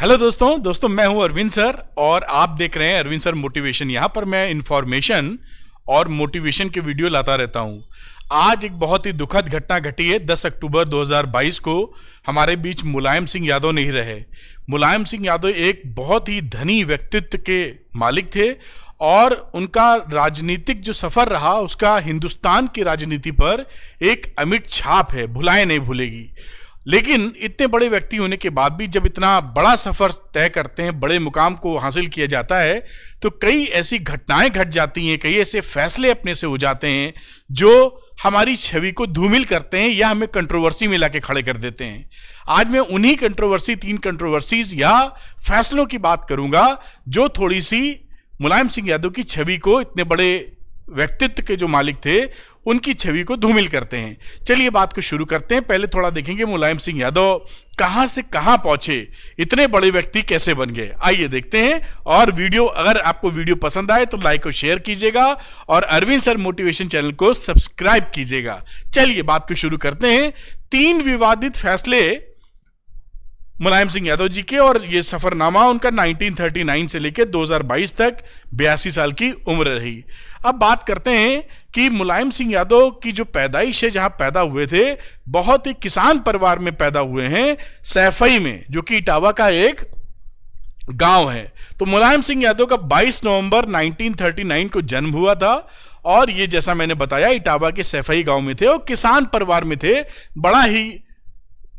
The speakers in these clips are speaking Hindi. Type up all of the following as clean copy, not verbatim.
हेलो दोस्तों मैं हूं अरविंद सर और आप देख रहे हैं अरविंद सर मोटिवेशन। यहां पर मैं इंफॉर्मेशन और मोटिवेशन के वीडियो लाता रहता हूं। आज एक बहुत ही दुखद घटना घटी है। 10 अक्टूबर 2022 को हमारे बीच मुलायम सिंह यादव नहीं रहे। मुलायम सिंह यादव एक बहुत ही धनी व्यक्तित्व के मालिक थे और उनका राजनीतिक जो सफर रहा उसका हिंदुस्तान की राजनीति पर एक अमिट छाप है, भुलाए नहीं भूलेगी। लेकिन इतने बड़े व्यक्ति होने के बाद भी जब इतना बड़ा सफर तय करते हैं, बड़े मुकाम को हासिल किया जाता है, तो कई ऐसी घटनाएं घट जाती हैं, कई ऐसे फैसले अपने से हो जाते हैं जो हमारी छवि को धूमिल करते हैं या हमें कंट्रोवर्सी में लाके खड़े कर देते हैं। आज मैं उन्हीं तीन कंट्रोवर्सीज या फैसलों की बात करूंगा जो थोड़ी सी मुलायम सिंह यादव की छवि को, इतने बड़े व्यक्तित्व के जो मालिक थे, उनकी छवि को धूमिल करते हैं। चलिए बात को शुरू करते हैं। पहले थोड़ा देखेंगे मुलायम सिंह यादव कहां से कहां पहुंचे, इतने बड़े व्यक्ति कैसे बन गए। आइए देखते हैं। और अगर आपको वीडियो पसंद आए तो लाइक और शेयर कीजिएगा और अरविंद सर मोटिवेशन चैनल को सब्सक्राइब कीजिएगा। चलिए बात को शुरू करते हैं। 3 विवादित फैसले मुलायम सिंह यादव जी के, और ये सफरनामा उनका 1939 से लेकर 2022 तक 82 साल की उम्र रही। अब बात करते हैं कि मुलायम सिंह यादव की जो पैदाइश है, जहां पैदा हुए थे, बहुत ही किसान परिवार में पैदा हुए हैं, सैफई में, जो कि इटावा का एक गांव है। तो मुलायम सिंह यादव का 22 नवंबर 1939 को जन्म हुआ था और ये, जैसा मैंने बताया, इटावा के सैफई गांव में थे और किसान परिवार में थे। बड़ा ही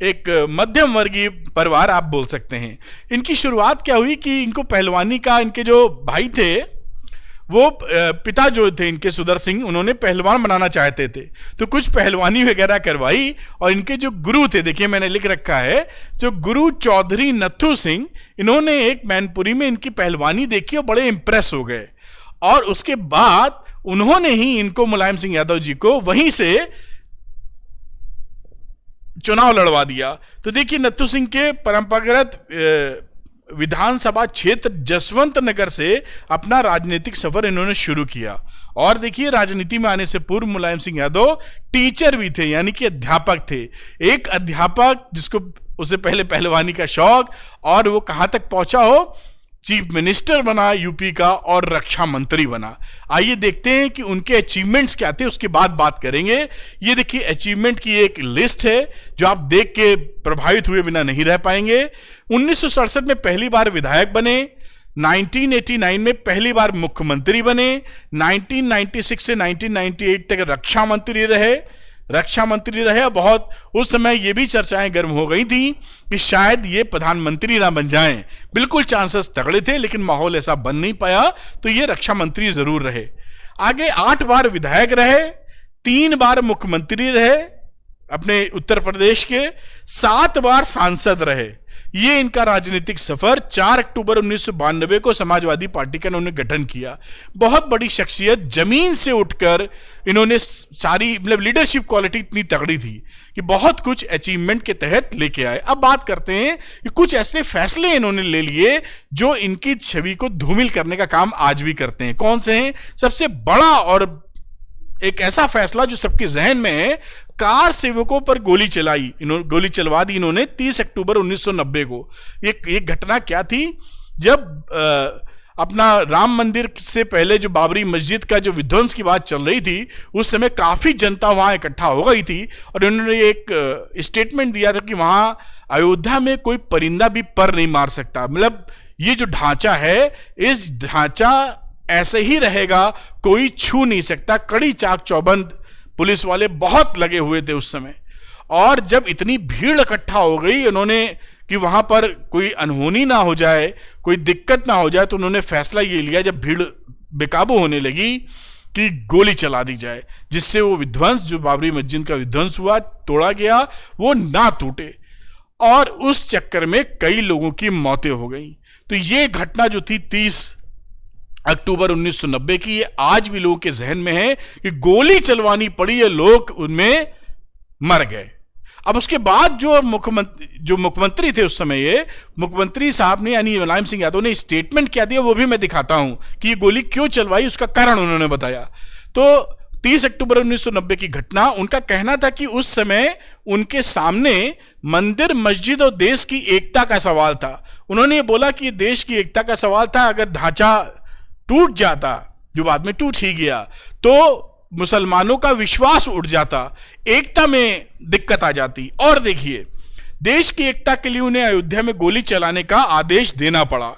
एक मध्यम वर्गीय परिवार आप बोल सकते हैं। इनकी शुरुआत क्या हुई कि इनको पहलवानी का, इनके जो भाई थे, वो पिता जो थे इनके सुदर सिंह, उन्होंने पहलवान बनाना चाहते थे, तो कुछ पहलवानी वगैरह करवाई। और इनके जो गुरु थे, देखिए मैंने लिख रखा है, जो गुरु चौधरी नथु सिंह, इन्होंने एक मैनपुरी में इनकी पहलवानी देखी और बड़े इंप्रेस हो गए। और उसके बाद उन्होंने ही इनको, मुलायम सिंह यादव जी को, वहीं से चुनाव लड़वा दिया। तो देखिए नथु सिंह के परंपरागत विधानसभा क्षेत्र जसवंत नगर से अपना राजनीतिक सफर इन्होंने शुरू किया। और देखिए, राजनीति में आने से पूर्व मुलायम सिंह यादव टीचर भी थे, यानी कि अध्यापक थे। एक अध्यापक जिसको उसे पहले पहलवानी का शौक, और वो कहां तक पहुंचा हो, चीफ मिनिस्टर बना यूपी का और रक्षा मंत्री बना। आइए देखते हैं कि उनके अचीवमेंट्स क्या थे, उसके बाद बात करेंगे। ये देखिए अचीवमेंट की एक लिस्ट है जो आप देख के प्रभावित हुए बिना नहीं रह पाएंगे। 1967 में पहली बार विधायक बने, 1989 में पहली बार मुख्यमंत्री बने, 1996 से 1998 तक रक्षा मंत्री रहे। बहुत उस समय ये भी चर्चाएं गर्म हो गई थी कि शायद ये प्रधानमंत्री ना बन जाएं। बिल्कुल चांसेस तगड़े थे, लेकिन माहौल ऐसा बन नहीं पाया, तो ये रक्षा मंत्री जरूर रहे। आगे 8 बार विधायक रहे, 3 बार मुख्यमंत्री रहे अपने उत्तर प्रदेश के, 7 बार सांसद रहे। ये इनका राजनीतिक सफर। 4 अक्टूबर 1992 को समाजवादी पार्टी का इन्होंने गठन किया। बहुत बड़ी शख्सियत, जमीन से उठकर इन्होंने सारी, मतलब लीडरशिप क्वालिटी इतनी तगड़ी थी कि बहुत कुछ अचीवमेंट के तहत लेके आए। अब बात करते हैं कि कुछ ऐसे फैसले इन्होंने ले लिए जो इनकी छवि को धूमिल करने का काम आज भी करते हैं। कौन से हैं? सबसे बड़ा और एक ऐसा फैसला जो सबके जहन में है, कार सेवकों पर गोली चलवा दी इन्होंने 30 अक्टूबर 1990 को। ये घटना क्या थी? जब अपना राम मंदिर से पहले जो बाबरी मस्जिद का जो विध्वंस की बात चल रही थी, उस समय काफी जनता वहां इकट्ठा हो गई थी और उन्होंने एक स्टेटमेंट दिया था कि वहां अयोध्या में कोई परिंदा भी पर नहीं मार सकता। मतलब ये जो ढांचा है, इस ढांचा ऐसे ही रहेगा, कोई छू नहीं सकता। कड़ी चाक चौबंद पुलिस वाले बहुत लगे हुए थे उस समय। और जब इतनी भीड़ इकट्ठा हो गई, उन्होंने कि वहां पर कोई अनहोनी ना हो जाए, कोई दिक्कत ना हो जाए, तो उन्होंने फैसला ये लिया, जब भीड़ बेकाबू होने लगी, कि गोली चला दी जाए, जिससे वो विध्वंस, जो बाबरी मस्जिद का विध्वंस हुआ, तोड़ा गया, वो ना टूटे। और उस चक्कर में कई लोगों की मौतें हो गई। तो ये घटना जो थी 30 अक्टूबर 1990 की, ये आज भी लोगों के जहन में है कि गोली चलवानी पड़ी, ये लोग उनमें मर गए। अब उसके बाद जो मुख्यमंत्री थे उस समय, ये मुख्यमंत्री साहब ने, यानी मुलायम सिंह यादव ने स्टेटमेंट क्या दिया, वो भी मैं दिखाता हूं कि ये गोली क्यों चलवाई, उसका कारण उन्होंने बताया। तो 30 अक्टूबर 1990 की घटना, उनका कहना था कि उस समय उनके सामने मंदिर, मस्जिद और देश की एकता का सवाल था। उन्होंने ये बोला कि देश की एकता का सवाल था, अगर ढांचा टूट जाता, जो बाद में टूट ही गया, तो मुसलमानों का विश्वास उठ जाता, एकता में दिक्कत आ जाती। और देखिए, देश की एकता के लिए उन्हें अयोध्या में गोली चलाने का आदेश देना पड़ा।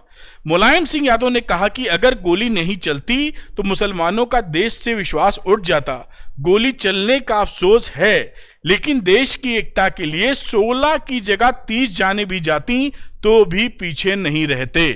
मुलायम सिंह यादव ने कहा कि अगर गोली नहीं चलती तो मुसलमानों का देश से विश्वास उठ जाता। गोली चलने का अफसोस है, लेकिन देश की एकता के लिए 16 की जगह 30 जाने भी जाती तो भी पीछे नहीं रहते।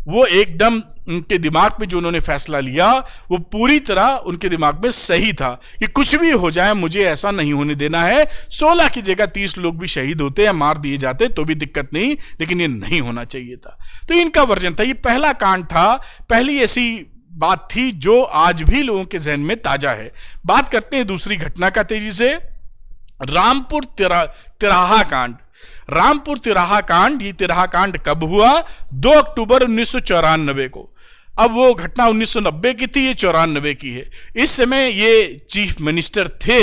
वो एकदम उनके दिमाग में जो उन्होंने फैसला लिया वो पूरी तरह उनके दिमाग में सही था कि कुछ भी हो जाए मुझे ऐसा नहीं होने देना है। 16 की जगह 30 लोग भी शहीद होते या मार दिए जाते तो भी दिक्कत नहीं, लेकिन ये नहीं होना चाहिए था। तो इनका वर्जन था, ये पहला कांड था, पहली ऐसी बात थी जो आज भी लोगों के जहन में ताजा है। बात करते हैं दूसरी घटना का तेजी से, रामपुर तिराहा कांड। रामपुर तिराहा कांड, ये तिराहा कांड कब हुआ? 2 अक्टूबर 1994 को। अब वो घटना 1990 की थी, ये 94 की है। इस समय ये चीफ मिनिस्टर थे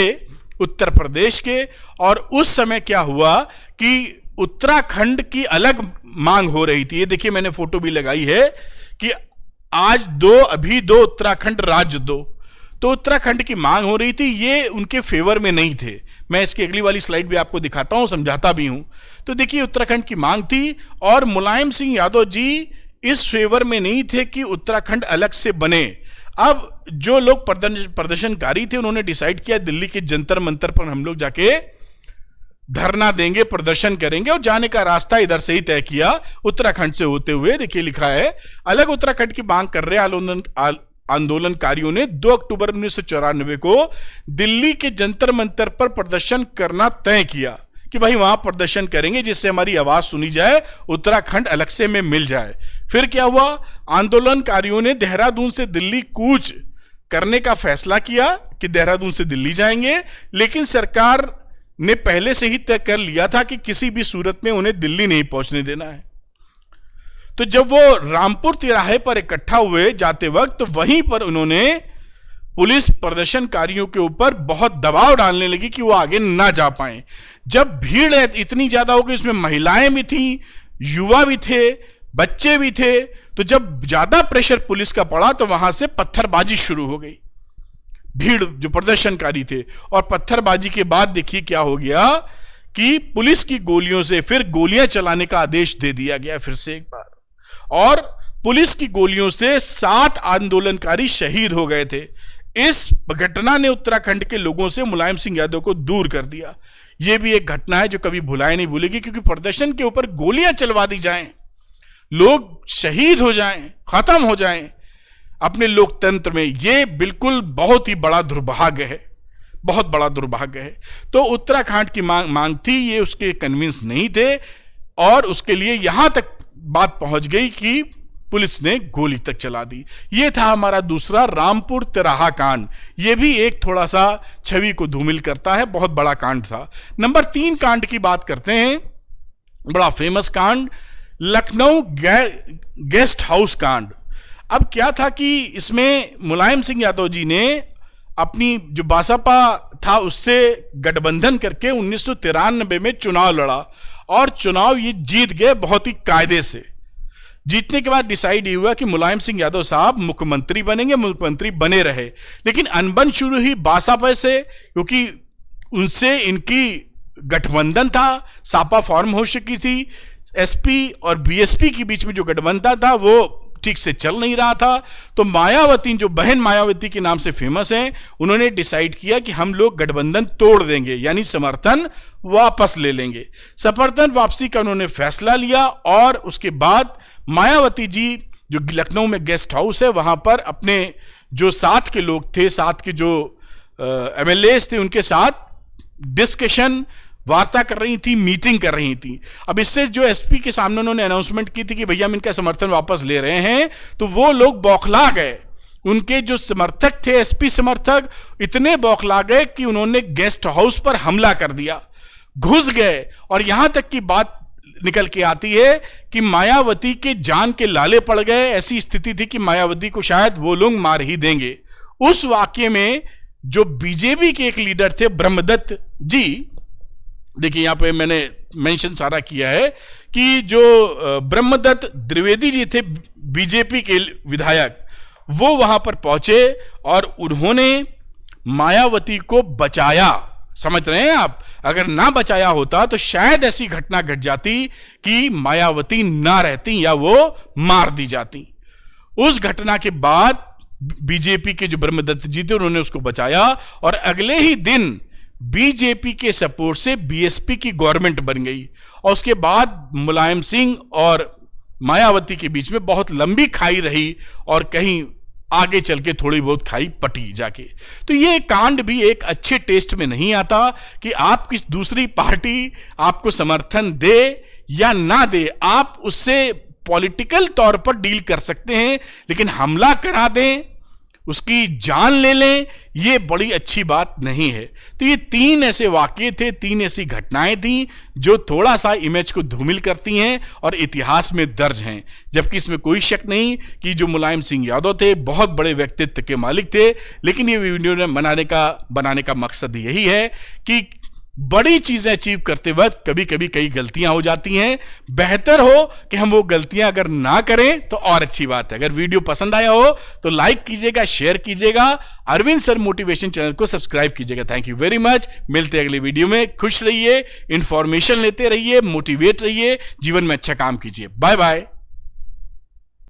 उत्तर प्रदेश के, और उस समय क्या हुआ कि उत्तराखंड की अलग मांग हो रही थी। ये देखिए, मैंने फोटो भी लगाई है कि आज अभी दो उत्तराखंड राज्य दो, तो उत्तराखंड की मांग हो रही थी। ये उनके फेवर में नहीं थे। मैं इसकी अगली वाली स्लाइड भी आपको दिखाता हूं, समझाता भी हूं। तो देखिए, उत्तराखंड की मांग थी और मुलायम सिंह यादव जी इस फेवर में नहीं थे कि उत्तराखंड अलग से बने। अब जो लोग प्रदर्शनकारी थे उन्होंने डिसाइड किया दिल्ली के जंतर मंतर पर हम लोग जाके धरना देंगे, प्रदर्शन करेंगे, और जाने का रास्ता इधर से ही तय किया, उत्तराखंड से होते हुए। देखिए लिखा है, अलग उत्तराखंड की मांग कर रहे आंदोलनकारियों ने 2 अक्टूबर 1994 को दिल्ली के जंतर मंतर पर प्रदर्शन करना तय किया कि भाई वहां प्रदर्शन करेंगे जिससे हमारी आवाज सुनी जाए, उत्तराखंड अलग से में मिल जाए। फिर क्या हुआ? आंदोलनकारियों ने देहरादून से दिल्ली कूच करने का फैसला किया कि देहरादून से दिल्ली जाएंगे, लेकिन सरकार ने पहले से ही तय कर लिया था कि किसी भी सूरत में उन्हें दिल्ली नहीं पहुंचने देना है। तो जब वो रामपुर तिराहे पर इकट्ठा हुए जाते वक्त, तो वहीं पर उन्होंने पुलिस प्रदर्शनकारियों के ऊपर बहुत दबाव डालने लगी कि वो आगे ना जा पाए। जब भीड़ इतनी ज्यादा हो गई, उसमें महिलाएं भी थी, युवा भी थे, बच्चे भी थे, तो जब ज्यादा प्रेशर पुलिस का पड़ा तो वहां से पत्थरबाजी शुरू हो गई। भीड़ जो प्रदर्शनकारी थे, और पत्थरबाजी के बाद देखिए क्या हो गया कि पुलिस की गोलियों से फिर गोलियां चलाने का आदेश दे दिया गया फिर से एक बार, और पुलिस की गोलियों से 7 आंदोलनकारी शहीद हो गए थे। इस घटना ने उत्तराखंड के लोगों से मुलायम सिंह यादव को दूर कर दिया। यह भी एक घटना है जो कभी भुलाए नहीं भूलेगी, क्योंकि प्रदर्शन के ऊपर गोलियां चलवा दी जाएं, लोग शहीद हो जाएं, खत्म हो जाएं अपने लोकतंत्र में, यह बिल्कुल बहुत ही बड़ा दुर्भाग्य है, बहुत बड़ा दुर्भाग्य है। तो उत्तराखंड की मांग थी, ये उसके कन्विंस नहीं थे, और उसके लिए यहां तक बात पहुंच गई कि पुलिस ने गोली तक चला दी। यह था हमारा दूसरा रामपुर तिराहा कांड। यह भी एक थोड़ा सा छवि को धूमिल करता है, बहुत बड़ा कांड था। नंबर 3 कांड की बात करते हैं, बड़ा फेमस कांड, लखनऊ गेस्ट हाउस कांड। अब क्या था कि इसमें मुलायम सिंह यादव जी ने अपनी जो बासपा था उससे गठबंधन करके 1993 में चुनाव लड़ा, और चुनाव ये जीत गए बहुत ही कायदे से। जीतने के बाद डिसाइड ये हुआ कि मुलायम सिंह यादव साहब मुख्यमंत्री बनेंगे, मुख्यमंत्री बने रहे। लेकिन अनबन शुरू हुई बासपा से, क्योंकि उनसे इनकी गठबंधन था, सापा फॉर्म हो चुकी थी, एसपी और बीएसपी के बीच में जो गठबंधन था वो ठीक से चल नहीं रहा था। तो मायावती, जो बहन मायावती के नाम से फेमस हैं, उन्होंने डिसाइड किया कि हम लोग गठबंधन तोड़ देंगे, यानी समर्थन वापस ले लेंगे। समर्थन वापसी का उन्होंने फैसला लिया, और उसके बाद मायावती जी जो लखनऊ में गेस्ट हाउस है वहां पर अपने जो साथ के लोग थे, साथ के जो एमएलए थे, उनके साथ डिस्कशन, वार्ता कर रही थी, मीटिंग कर रही थी। अब इससे जो एसपी के सामने उन्होंने अनाउंसमेंट की थी कि भैया हम इनका समर्थन वापस ले रहे हैं, तो वो लोग बौखला गए। उनके जो समर्थक थे, एसपी समर्थक, इतने बौखला गए कि उन्होंने गेस्ट हाउस पर हमला कर दिया, घुस गए। और यहां तक की बात निकल के आती है कि मायावती के जान के लाले पड़ गए। ऐसी स्थिति थी कि मायावती को शायद वो लोग मार ही देंगे। उस वाक्य में जो बीजेपी के एक लीडर थे ब्रह्मदत्त जी, देखिए यहां पे मैंने मेंशन सारा किया है कि जो ब्रह्मदत्त द्विवेदी जी थे बीजेपी के विधायक, वो वहां पर पहुंचे और उन्होंने मायावती को बचाया। समझ रहे हैं आप? अगर ना बचाया होता तो शायद ऐसी घटना घट जाती कि मायावती ना रहती या वो मार दी जाती। उस घटना के बाद बीजेपी के जो ब्रह्मदत्त जी थे उन्होंने उसको बचाया और अगले ही दिन बीजेपी के सपोर्ट से बीएसपी की गवर्नमेंट बन गई और उसके बाद मुलायम सिंह और मायावती के बीच में बहुत लंबी खाई रही और कहीं आगे चल के थोड़ी बहुत खाई पटी जाके। तो ये कांड भी एक अच्छे टेस्ट में नहीं आता कि आप किस दूसरी पार्टी आपको समर्थन दे या ना दे, आप उससे पॉलिटिकल तौर पर डील कर सकते हैं, लेकिन हमला करा दें, उसकी जान ले लें, ये बड़ी अच्छी बात नहीं है। तो ये 3 ऐसे वाकये थे, 3 ऐसी घटनाएं थी जो थोड़ा सा इमेज को धूमिल करती हैं और इतिहास में दर्ज हैं। जबकि इसमें कोई शक नहीं कि जो मुलायम सिंह यादव थे बहुत बड़े व्यक्तित्व के मालिक थे, लेकिन ये वीडियो बनाने का मकसद यही है कि बड़ी चीजें अचीव करते वक्त कभी कभी कई गलतियां हो जाती हैं। बेहतर हो कि हम वो गलतियां अगर ना करें तो और अच्छी बात है। अगर वीडियो पसंद आया हो तो लाइक कीजिएगा, शेयर कीजिएगा, अरविंद सर मोटिवेशन चैनल को सब्सक्राइब कीजिएगा। Thank you very much. मिलते हैं अगले वीडियो में। खुश रहिए, इंफॉर्मेशन लेते रहिए, मोटिवेट रहिए, जीवन में अच्छा काम कीजिए। Bye bye.